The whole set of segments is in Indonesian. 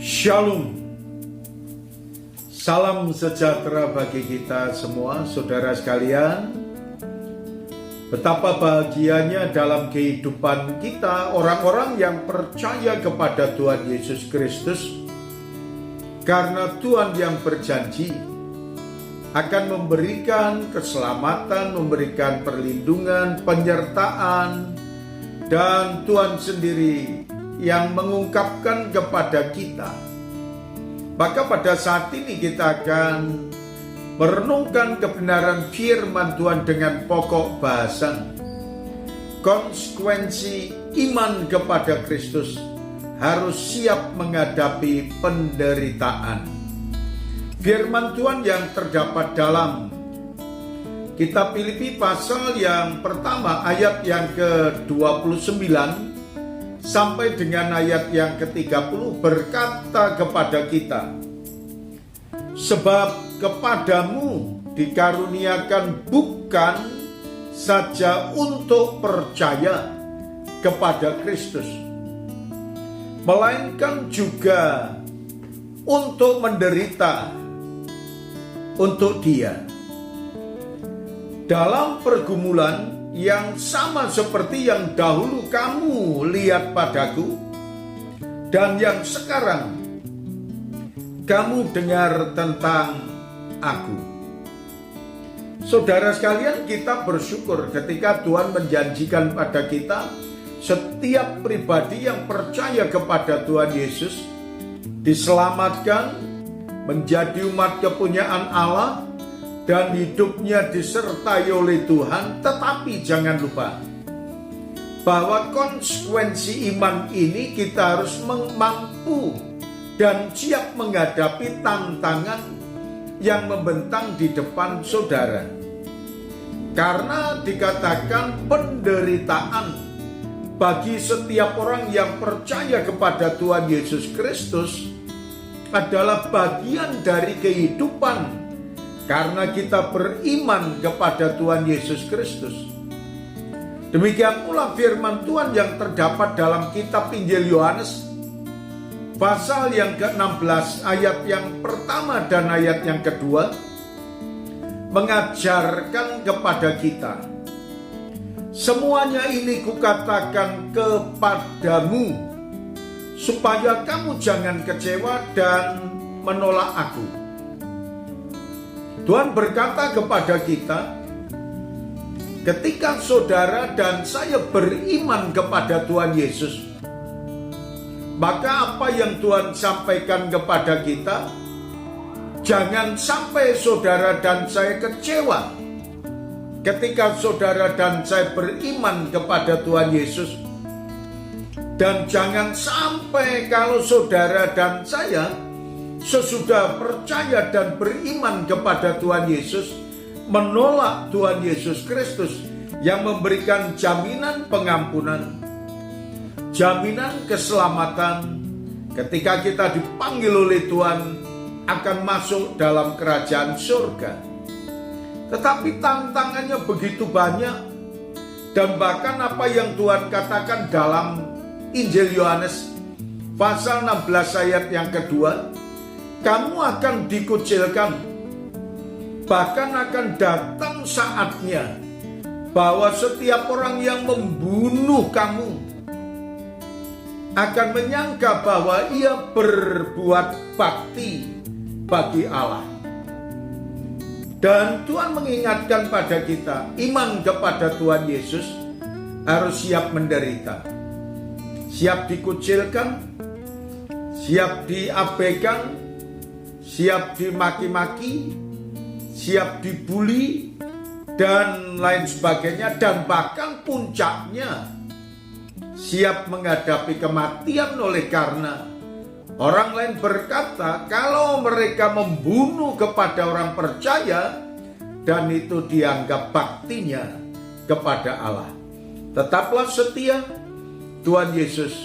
Shalom. Salam sejahtera bagi kita semua, saudara sekalian. Betapa bahagianya dalam kehidupan kita orang-orang yang percaya kepada Tuhan Yesus Kristus, karena Tuhan yang berjanji akan memberikan keselamatan, memberikan perlindungan, penyertaan, dan Tuhan sendiri yang mengungkapkan kepada kita. Maka pada saat ini kita akan merenungkan kebenaran firman Tuhan dengan pokok bahasan konsekuensi iman kepada Kristus harus siap menghadapi penderitaan. Firman Tuhan yang terdapat dalam kitab Filipi pasal yang pertama ayat yang ke-29 sampai dengan ayat yang ke-30 berkata kepada kita, sebab kepadamu dikaruniakan bukan saja untuk percaya kepada Kristus, melainkan juga untuk menderita untuk Dia dalam pergumulan yang sama seperti yang dahulu kamu lihat padaku dan yang sekarang kamu dengar tentang aku. Saudara sekalian, kita bersyukur ketika Tuhan menjanjikan pada kita setiap pribadi yang percaya kepada Tuhan Yesus diselamatkan, menjadi umat kepunyaan Allah, dan hidupnya disertai oleh Tuhan. Tetapi jangan lupa bahwa konsekuensi iman ini kita harus mampu dan siap menghadapi tantangan yang membentang di depan saudara. Karena dikatakan penderitaan bagi setiap orang yang percaya kepada Tuhan Yesus Kristus adalah bagian dari kehidupan. Karena kita beriman kepada Tuhan Yesus Kristus. Demikian pula firman Tuhan yang terdapat dalam kitab Injil Yohanes pasal yang ke-16 ayat yang pertama dan ayat yang kedua mengajarkan kepada kita, semuanya ini kukatakan kepadamu supaya kamu jangan kecewa dan menolak aku. Tuhan berkata kepada kita, ketika saudara dan saya beriman kepada Tuhan Yesus, maka apa yang Tuhan sampaikan kepada kita, jangan sampai saudara dan saya kecewa ketika saudara dan saya beriman kepada Tuhan Yesus. Dan jangan sampai kalau saudara dan saya sesudah percaya dan beriman kepada Tuhan Yesus menolak Tuhan Yesus Kristus yang memberikan jaminan pengampunan, jaminan keselamatan ketika kita dipanggil oleh Tuhan akan masuk dalam kerajaan surga. Tetapi tantangannya begitu banyak, dan bahkan apa yang Tuhan katakan dalam Injil Yohanes pasal 16 ayat yang kedua, kamu akan dikucilkan, bahkan akan datang saatnya bahwa setiap orang yang membunuh kamu akan menyangka bahwa ia berbuat bakti bagi Allah. Dan Tuhan mengingatkan pada kita, iman kepada Tuhan Yesus harus siap menderita, siap dikucilkan, siap diabaikan, siap dimaki-maki, siap dibully, dan lain sebagainya. Dan bahkan puncaknya siap menghadapi kematian oleh karena orang lain berkata kalau mereka membunuh kepada orang percaya dan itu dianggap baktinya kepada Allah. Tetaplah setia. Tuhan Yesus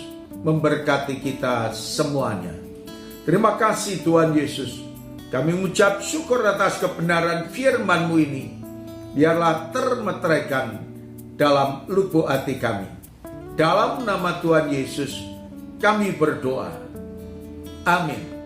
memberkati kita semuanya. Terima kasih Tuhan Yesus. Kami mengucap syukur atas kebenaran firman-Mu ini. Biarlah termeteraikan dalam lubuk hati kami. Dalam nama Tuhan Yesus kami berdoa. Amin.